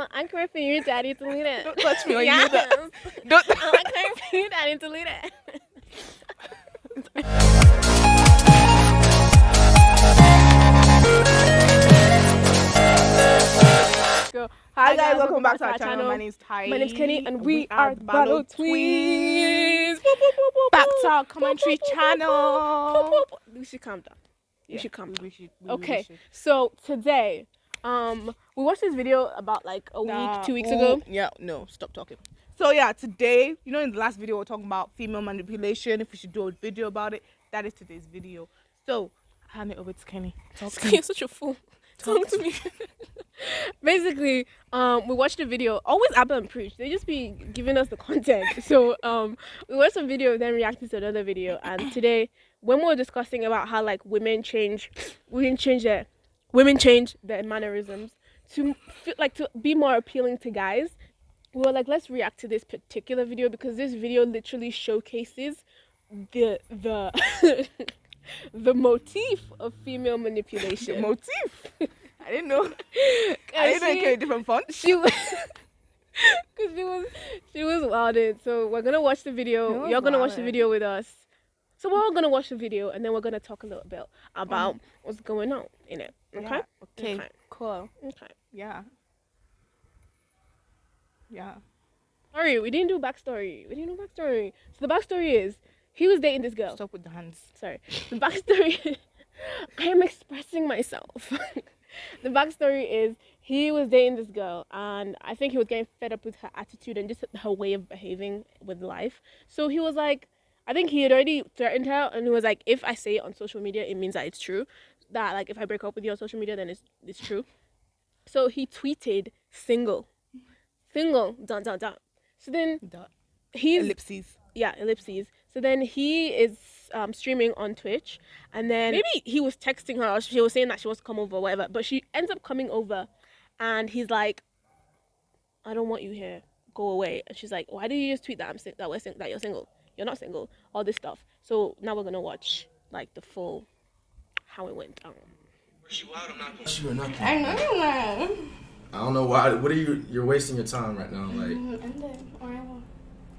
I'm coming for you, Daddy. Delete it. Don't touch me or you Yes. know that. Don't. I'm coming for you, Daddy. Delete it. Go. Hi guys, welcome back to our channel. My name's Taiwo. My name's Kenny, and we are the BaloTwins. Back to our commentary channel. We should calm down. Yeah, We should calm down. we should. Okay, so today, we watched this video about like a week, 2 weeks ago. Yeah, no, stop talking. So yeah, today, you know, in the last video we were talking about female manipulation. If we should do a video about it, that is today's video. So I hand it over to Kenny. You're such a fool. Talk to me. Basically, we watched the video. Always Abba and Preach. They just be giving us the content. So we watched a video, then reacted to another video. And today, when we were discussing about how like women change their mannerisms to feel like to be more appealing to guys, we were like, let's react to this particular video because this video literally showcases the the motif of female manipulation. The motif? I didn't know. I didn't know it came in different fonts. She was, because she was wilded. So we're gonna watch the video. You're gonna watch the video with us. So we're all gonna watch the video and then we're gonna talk a little bit about what's going on in it. Okay. Yeah. Okay. Cool. Okay. Yeah. Yeah. Sorry, we didn't do backstory. So the backstory is he was dating this girl. Stop with the hands. Sorry. The backstory. I am expressing myself. The backstory is he was dating this girl and I think he was getting fed up with her attitude and just her way of behaving with life. So he was like, I think he had already threatened her and he was like, if I say it on social media, it means that it's true. That like if I break up with you on social media, then it's true. So he tweeted single, dun dun dun. So then he's ellipses. Yeah, ellipses. So then he is streaming on Twitch, and then maybe he was texting her. Or she was saying that she wants to come over, or whatever. But she ends up coming over, and he's like, "I don't want you here. Go away." And she's like, "Why did you just tweet that that you're single? You're not single. All this stuff." So now we're gonna watch like the full how it went down. Sure, nothing. I know you're not. I don't know why. What are you? You're wasting your time right now. Like, End it, or I will.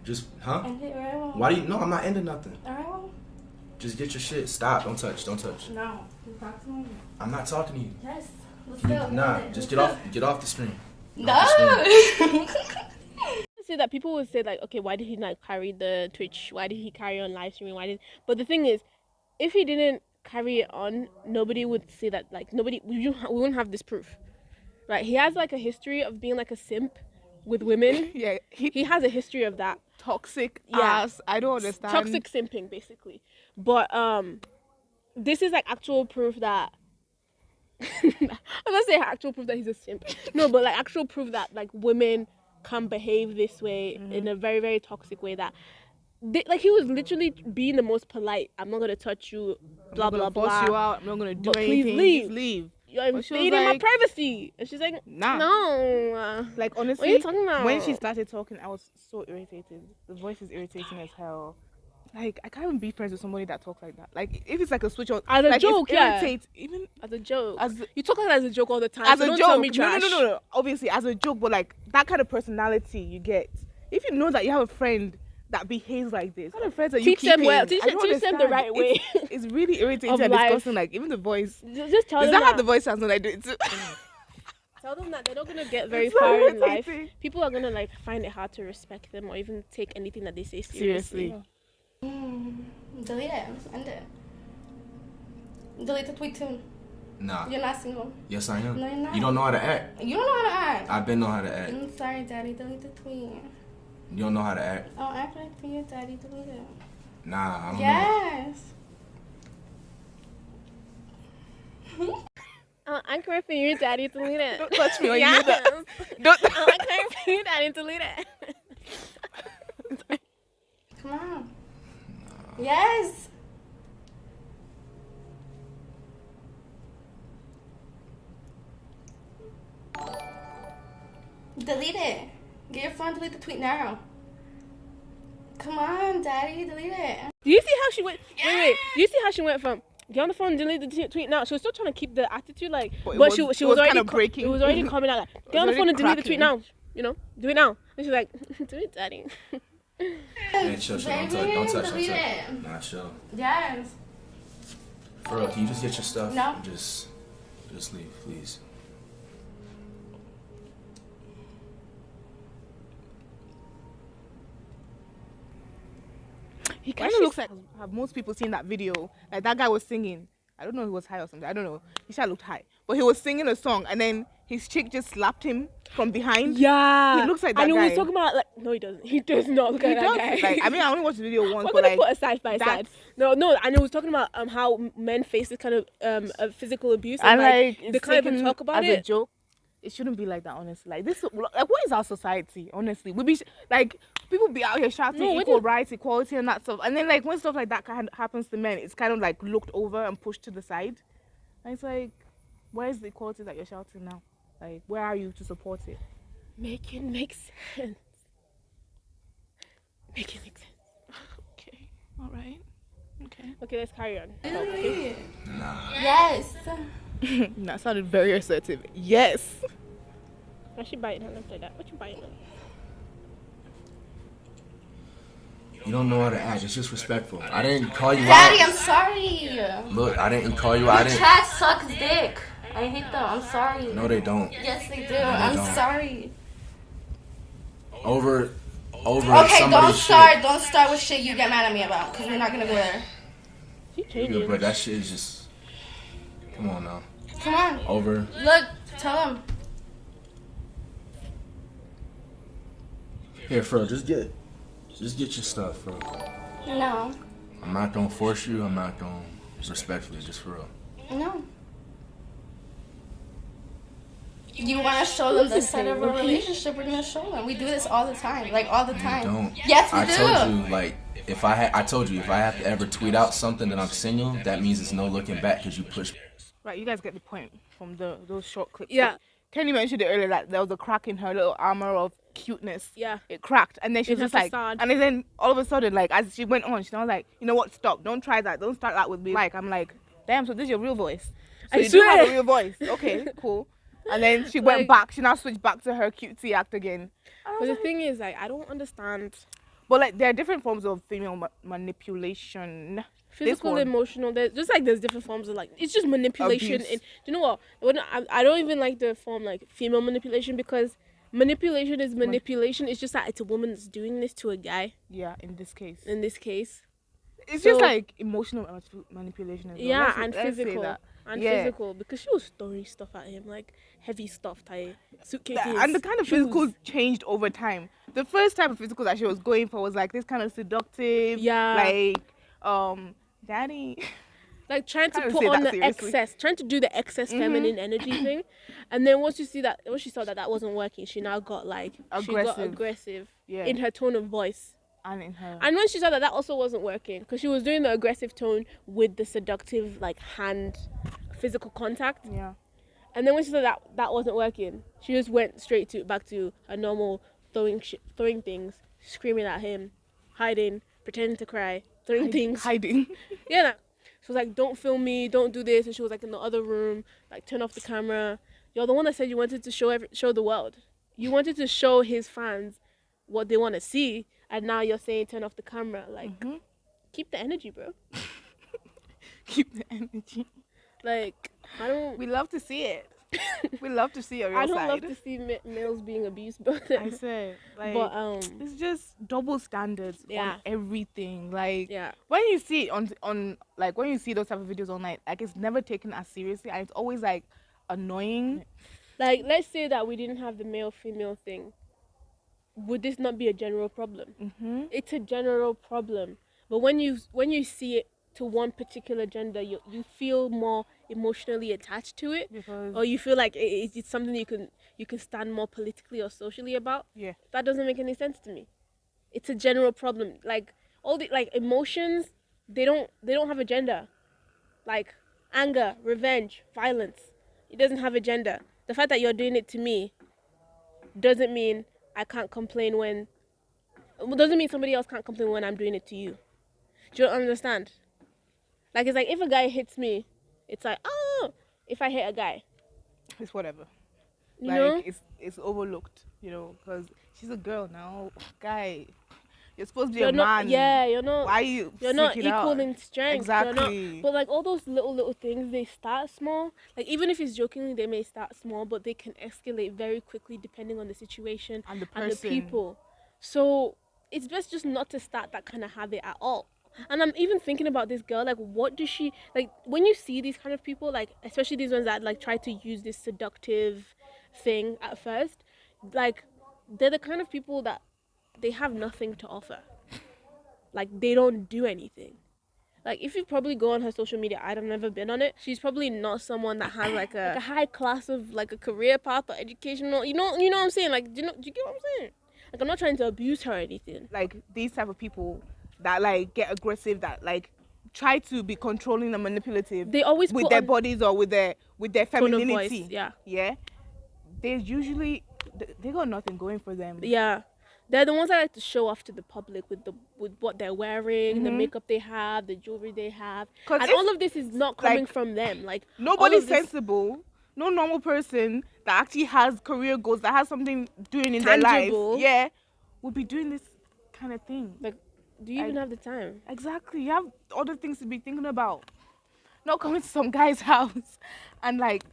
just huh? End it, or I will. Why do you? No, I'm not ending nothing. Or I will. Just get your shit. Stop. Don't touch. Don't touch. No. You talk to me. I'm not talking to you. Yes. Let's go. Nah, End it. just Let's get off the screen. go. Get off the screen. No. Say that people would say like, okay, why did he not carry the Twitch? Why did he carry on live streaming? But the thing is, if he didn't carry it on, nobody would say that. Like we wouldn't have this proof, right? He has like a history of being like a simp with women. Yeah. He has a history of that. Toxic ass. I don't understand. Toxic simping, basically. But this is like actual proof that I'm gonna say actual proof that he's a simp. No, but like actual proof that like women can behave this way in a very, very toxic way that like he was literally being the most polite. I'm not gonna touch you, blah blah blah. Force you out. I'm not gonna do But anything. please leave. Just leave. You're invading my privacy. And she's like, Nah. no. Like honestly, What are you talking about? when she started talking, I was so irritated. The voice is irritating as hell. Like I can't even be friends with somebody that talks like that. Like if it's like a switch on, As a like, joke, it yeah. irritates even As a joke. as You talk about it as a joke all the time. as so a don't joke. tell me trash. No. Obviously as a joke, but like that kind of personality you get. If you know that you have a friend that behaves like this, what kind of friends are you Teach them keeping? well. I don't Teach them the understand. right way. It's really irritating Of and life. disgusting. Like even the voice. Just tell Is them that how the voice sounds when I do it too? Tell them that they're not gonna get very It's so far in life. irritating. People are gonna like find it hard to respect them or even take anything that they say seriously. Delete it. End it. Delete the tweet too. Nah. You're not single. Yes, I am. No, you're not. You don't know how to act. You don't know how to act. I've been know how to act. I'm sorry, Daddy. Delete the tweet. You don't know how to act. I'll act like for you, Daddy. Delete it. Nah, I don't know. Yes. I'm coming for you, Daddy. Delete it. Don't touch me or you Yes. know that. Don't. I'm coming for you, Daddy. Delete it. Come on. Yes. Delete it. Get your phone, delete the tweet now. Come on, Daddy, delete it. Do you see how she went? Wait. Do you see how she went from Get on the phone and delete the tweet now. She was still trying to keep the attitude, like, But she it was was already kind of breaking. It was already coming out, like, get on the phone and delete the tweet now. You know, do it now. And she's like, do it, daddy. Man, chill. Don't touch. Nah, chill. Yes. For real, can you just get your stuff? No. Just leave, please. He kind of looks like have most people seen that video. Like that guy was singing. I don't know if he was high or something. I don't know. He should have looked high. But he was singing a song and then his chick just slapped him from behind. Yeah. He looks like that and guy. And he was talking about, like, no, he doesn't. He does not look like that guy. Like, I mean, I only watched the video once, We're but gonna like, put a side by side. No, and it was talking about how men face this kind of physical abuse. and like they can't even talk about as it. a joke. It shouldn't be like that, honestly. Like this, like what is our society? Honestly, we be like people be out here shouting equal rights, equality, and that stuff. And then like when stuff like that kind of happens to men, it's kind of like looked over and pushed to the side. And it's like, where's the equality that you're shouting now? Like, where are you to support it? Make it make sense. Make it make sense. Okay, all right, okay. Okay, let's carry on. Really? Nah. Yes. That sounded very assertive. Yes. Why she biting her lip like that? What you biting her? You don't know how to act. It's disrespectful. I didn't call you Daddy, out. I'm sorry. Look, I didn't call you out. Chat sucks dick. I hate them. I'm sorry. No, they don't. Yes, they do. I'm don't. sorry. Over Okay, somebody's don't start with shit you get mad at me about, because we're not gonna go there. She shit. changing. Yeah, but that shit is just. Come on now. Come on. Over. Look, tell him. Here, Fro, just get your stuff, Fro. No. I'm not gonna force you. I'm not gonna respectfully, just for real. No. You want to show them this side of a relationship, we're going to show them. We do this all the time. Like, all the time. Don't. Yes, we I do. told you, like, I told you, if I have to ever tweet out something that I'm single, that means it's no looking back because you push. Right, you guys get the point from those short clips. Yeah. Kenny mentioned it earlier that there was a crack in her little armor of cuteness. Yeah. It cracked, and then she was In her just like, facade. and then all of a sudden, like as she went on, she was like, you know what? Stop! Don't try that. Don't start that with me. Like I'm like, damn. So this is your real voice. So I you do have swear. a real voice. Okay, cool. And then she went back. She now switched back to her cutesy act again. But the thing is, like, I don't understand. But like there are different forms of female manipulation. Physical, emotional. There's different forms of, like, it's just manipulation. Abuse. And do you know what? I don't even like the form like female manipulation, because manipulation is manipulation. It's just that it's a woman that's doing this to a guy. Yeah, in this case. It's It's just like emotional manipulation as well. yeah, Let's say physical. that. And Yeah. physical, because she was throwing stuff at him, like heavy stuff, suitcases. And the kind of shoes. physical changed over time. The first type of physical that she was going for was like this kind of seductive, Yeah. like daddy. Like trying to Can't put say on that the seriously. excess, trying to do the excess feminine energy thing, and then once she saw that wasn't working, she now got like aggressive Yeah. in her tone of voice. And in her. And when she saw that also wasn't working, because she was doing the aggressive tone with the seductive, like, hand physical contact. Yeah. And then when she saw that wasn't working, she just went straight back to her normal throwing things, screaming at him, hiding, pretending to cry, throwing things. Hiding. Yeah. Nah. She was like, don't film me, don't do this. And she was like in the other room, like, turn off the camera. You're the one that said you wanted to show the world. You wanted to show his fans what they want to see. And now you're saying turn off the camera. Like, keep the energy, bro. Keep the energy. Like, I don't... We love to see it. We love to see your real I don't side. love to see males being abused, but... I said, like, but, it's just double standards on everything. Like, yeah. when you see it on like, when you see those type of videos online, like, it's never taken as seriously, and it's always, like, annoying. Like, let's say that we didn't have the male-female thing. Would this not be a general problem? Mm-hmm. It's a general problem. But when you see it to one particular gender, you feel more emotionally attached to it, Because or you feel like it's something you can stand more politically or socially about. yeah. That doesn't make any sense to me. It's a general problem. Like, all the, like, emotions, they don't have a gender. Like, anger, revenge, violence, it doesn't have a gender. The fact that you're doing it to me doesn't mean I can't complain when... Doesn't mean somebody else can't complain when I'm doing it to you. Do you understand? Like, it's like, if a guy hits me, it's like, oh, if I hit a guy. It's whatever. You Like, know? it's overlooked, because she's a girl now. Guy, you're supposed to be You're a not, man. yeah, you're not. Why are you You're not freaking out? equal in strength. You're Exactly. not, but like all those little things, they start small. Like, even if it's jokingly, they may start small, but they can escalate very quickly depending on the situation And the and the person. people. So it's best just not to start that kind of habit at all. And I'm even thinking about this girl, like, what does she, like, when you see these kind of people, like, especially these ones that like try to use this seductive thing at first, like, they're the kind of people that they have nothing to offer. Like, they don't do anything. Like, if you probably go on her social media, I've never been on it. She's probably not someone that has like a high class of like a career path or educational. You know what I'm saying? Like, do you get what I'm saying? Like, I'm not trying to abuse her or anything. Like, these type of people that like get aggressive, that like try to be controlling and manipulative. They always with put their on bodies or with their tone of femininity. voice, yeah. Yeah. They usually they got nothing going for them. Yeah. They're the ones that like to show off to the public with what they're wearing, the makeup they have, the jewelry they have. 'Cause And if, all of this is not coming like, from them. Like, nobody all of this sensible, no normal person that actually has career goals, that has something doing in Tangible. their life, would be doing this kind of thing. Like, do you even have the time? Exactly. You have other things to be thinking about. Not coming to some guy's house and like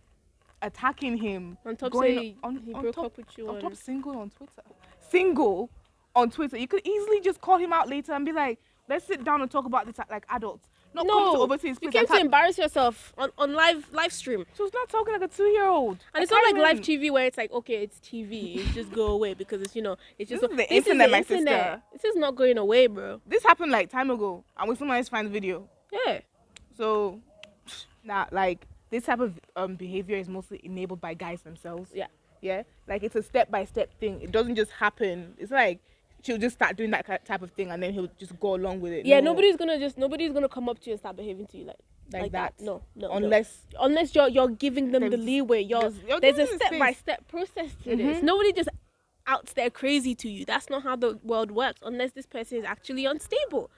attacking him. On top going say he broke up with you on on top single on Twitter. Single on Twitter. You could easily just call him out later and be like, let's sit down and talk about this like adults. Not come to over to his you place came to embarrass yourself on live stream. She was not talking like a 2-year-old. And it's not like live TV where it's like, okay, it's TV, it's just go away because it's, it's just This is the this internet, my internet. sister. This is not going away, bro. This happened like time ago and we still managed to find the video. Yeah. So, like, this type of behavior is mostly enabled by guys themselves. Yeah. Yeah? Like, it's a step-by-step thing. It doesn't just happen. It's like, she'll just start doing that type of thing and then he'll just go along with it. Yeah, No. nobody's gonna come up to you and start behaving to you like that. No. Unless you're giving them the leeway. There's a giving them step-by-step process to this. Nobody just out there crazy to you. That's not how the world works unless this person is actually unstable.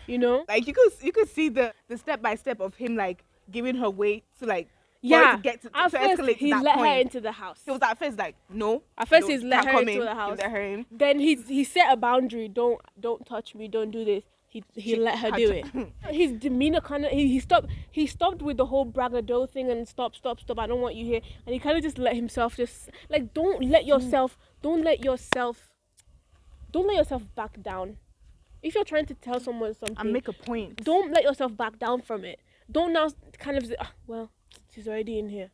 Like, you could see the step-by-step of him, like, giving her way to, like, Yeah, to get to at first escalate he to that let point. her into the house. He was at first like, no. At first no, he's let can't her come into in. the house. He let her in. Then he set a boundary. Don't touch me. Don't do this. He let her do it. His demeanor kind of he stopped with the whole braggadocio thing and stop. I don't want you here. And he kind of just let himself like don't let yourself back down. If you're trying to tell someone something And make a point. don't let yourself back down from it. Don't now kind of say, well, she's already in here.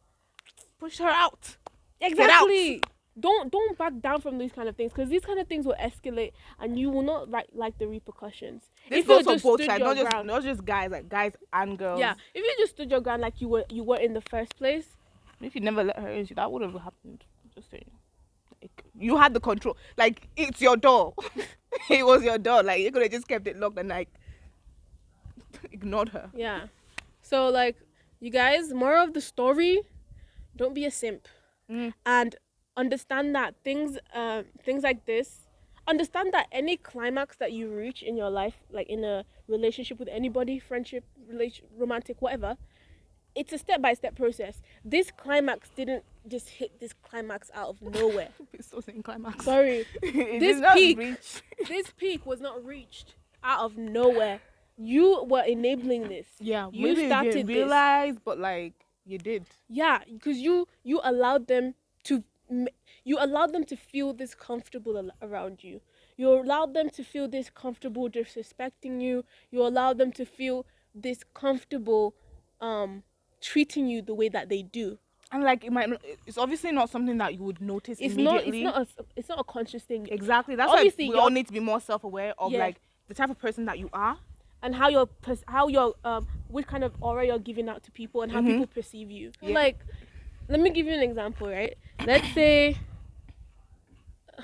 Push her out. Exactly. Don't back down from these kind of things because these kind of things will escalate and you will not like the repercussions. This If you goes for just both stood sides, your not ground, just guys, like guys and girls. yeah. If you just stood your ground like you were in the first place, If you never let her in, that would have happened. Just saying. Like, you had the control. Like, it's your door. It was your door. Like, you could have just kept it locked and like ignored her. yeah. So like, you guys, moral of the story: don't be a simp, and understand that things like this. Understand that any climax that you reach in your life, like in a relationship with anybody, friendship, romantic, whatever, it's a step-by-step process. This climax didn't just hit this climax out of nowhere. It's still saying climax. Sorry. It This did not peak, reach. this peak was not reached out of nowhere. You were enabling this. Yeah, You maybe started you didn't this. realize, but like you did. Yeah, because you allowed them to feel this comfortable around you. You allowed them to feel this comfortable disrespecting you. You allowed them to feel this comfortable treating you the way that they do. And like it's obviously not something that you would notice immediately. It's not a conscious thing. Exactly. That's Obviously, why we all need to be more self-aware of like the type of person that you are. And how your which kind of aura you're giving out to people and how people perceive you. Yeah. Like, let me give you an example, right? Let's say,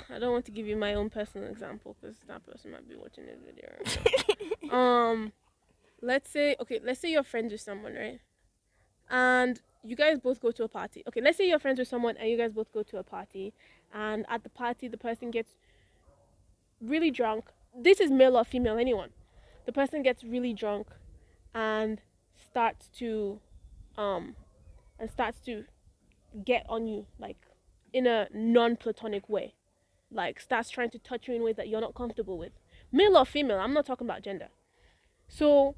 I don't want to give you my own personal example because that person might be watching this video. Right? Let's say you're friends with someone, right? And you guys both go to a party. Okay, let's say you're friends with someone and you guys both go to a party, and at the party the person gets really drunk. This is male or female, anyone. The person gets really drunk and starts to get on you, like in a non-platonic way, like starts trying to touch you in ways that you're not comfortable with, male or female. I'm not talking about gender. So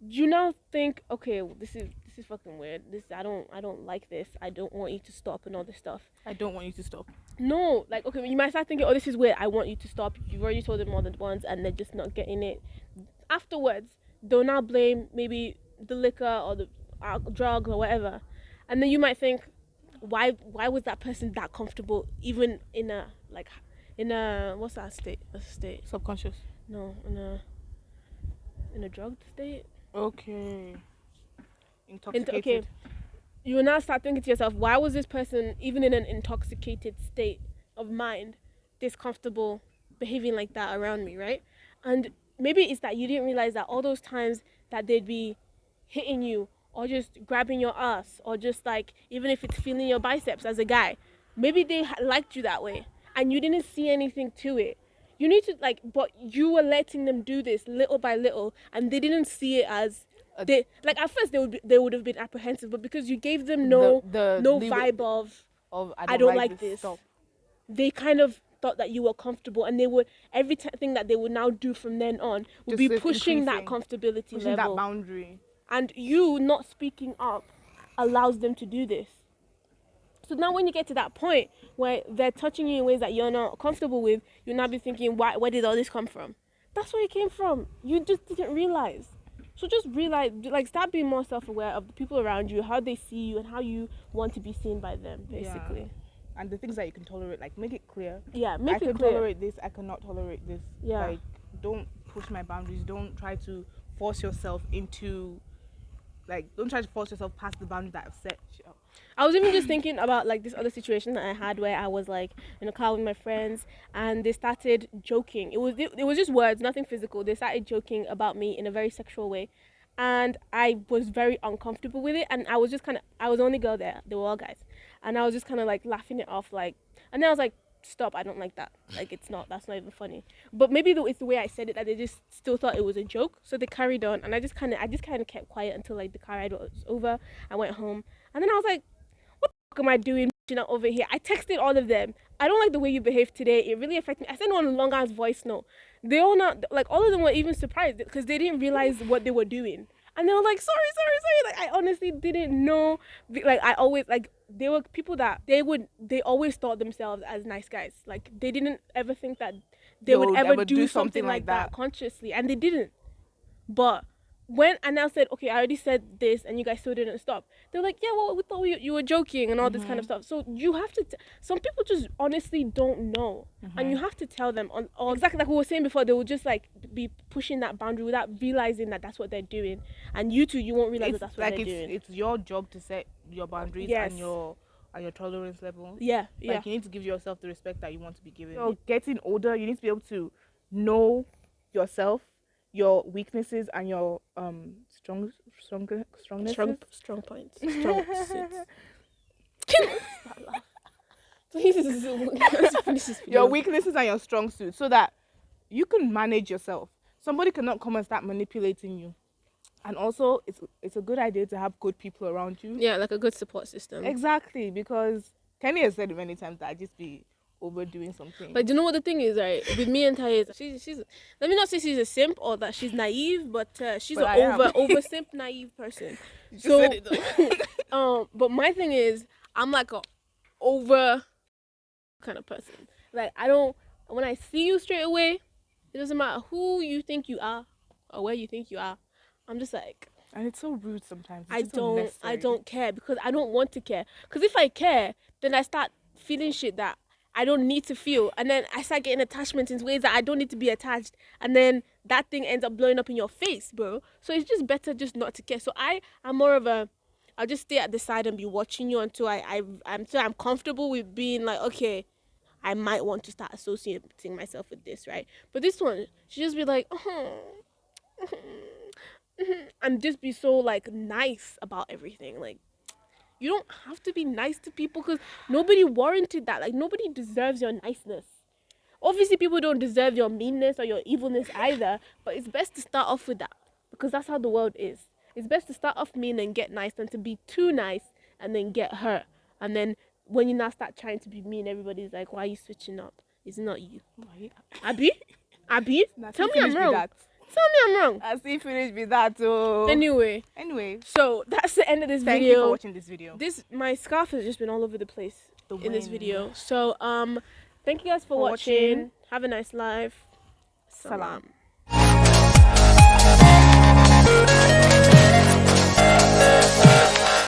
you now think, okay, well, this is fucking weird. I don't like this. I don't want you to stop and all this stuff. I don't want you to stop. No, like, okay, you might start thinking, oh, this is weird. I want you to stop. You've already told them more than once, and they're just not getting it. Afterwards, they'll now blame maybe the liquor or the drugs or whatever, and then you might think, why was that person that comfortable, even in a what's that state? A state? Subconscious. No, in a drugged state. Okay. Intoxicated. Okay. You will now start thinking to yourself, why was this person, even in an intoxicated state of mind, this comfortable behaving like that around me, right? And maybe it's that you didn't realize that all those times that they'd be hitting you or just grabbing your ass or just like, even if it's feeling your biceps as a guy, maybe they liked you that way and you didn't see anything to it. You need to but you were letting them do this little by little, and they didn't see it as they at first they would have been apprehensive, but because you gave them no vibe of I don't like this stuff. They kind of thought that you were comfortable, and they would everything that they would now do from then on would Just be pushing that comfortability level, that boundary. And you not speaking up allows them to do this. So now when you get to that point where they're touching you in ways that you're not comfortable with, you'll now be thinking, where did all this come from? That's where it came from. You just didn't realize. So just realize, start being more self-aware of the people around you, how they see you, and how you want to be seen by them, basically. Yeah. And the things that you can tolerate, make it clear. Yeah, make it clear. I can tolerate this, I cannot tolerate this. Yeah. Don't push my boundaries. Don't try to force yourself into, don't try to force yourself past the boundary that I've set. I was even just thinking about this other situation that I had where I was in a car with my friends, and they started joking. It was just words, nothing physical. They started joking about me in a very sexual way, and I was very uncomfortable with it. And I was just I was the only girl there. They were all guys, and I was just laughing it off, and then I was like, stop, I don't like that. That's not even funny. But maybe it's the way I said it that they just still thought it was a joke, so they carried on, and I just kind of kept quiet until the car ride was over. I went home, and then I was like, what the fuck am I doing over here? I texted all of them. I don't like the way you behaved today. It really affected me. I sent one a long ass voice note. They all not all of them were even surprised because they didn't realize what they were doing. And they were like, sorry. I honestly didn't know. I always, they were people that they always thought themselves as nice guys. They didn't ever think that they would ever do something like that consciously. And they didn't. But when I now said, okay, I already said this and you guys still didn't stop, they're like, yeah, well, we thought you were joking and all this kind of stuff. So you have to some people just honestly don't know, and you have to tell them or exactly like we were saying before. They will just be pushing that boundary without realizing that that's what they're doing, and you won't realize that that's what they're doing. It's your job to set your boundaries and your tolerance level. Yeah. You need to give yourself the respect that you want to be given. So getting older, you need to be able to know yourself, your weaknesses, and your strong points. Strong suits. Please. Your weaknesses and your strong suits, so that you can manage yourself. Somebody cannot come and start manipulating you. And also, it's a good idea to have good people around you. Yeah, like a good support system. Exactly, because Kenny has said many times that I just be overdoing something. But do you know what the thing is, right? With me and Taiwo, she's let me not say she's a simp or that she's naive, but she's an over simp naive person. So, but my thing is, I'm a over kind of person. When I see you straight away, it doesn't matter who you think you are or where you think you are. I'm just and it's so rude sometimes. I don't care because I don't want to care. Because if I care, then I start feeling shit that I don't need to feel, and then I start getting attachments in ways that I don't need to be attached, and then that thing ends up blowing up in your face, bro. So it's just better just not to care. So I'm more of I'll just stay at the side and be watching you until I'm comfortable with being okay, I might want to start associating myself with this, right? But this one, she just be like, and just be so nice about everything. You don't have to be nice to people because nobody warranted that. Nobody deserves your niceness. Obviously, people don't deserve your meanness or your evilness either, but it's best to start off with that because that's how the world is. It's best to start off mean and get nice than to be too nice and then get hurt. And then when you now start trying to be mean, everybody's like, why are you switching up? It's not you. Abby? Tell me I'm wrong. Tell me I'm wrong. I see finish with that. Oh. Anyway, so that's the end of this video. Thank you for watching this video. My scarf has just been all over the place in this wind. video. So thank you guys for watching. Have a nice life. Salam.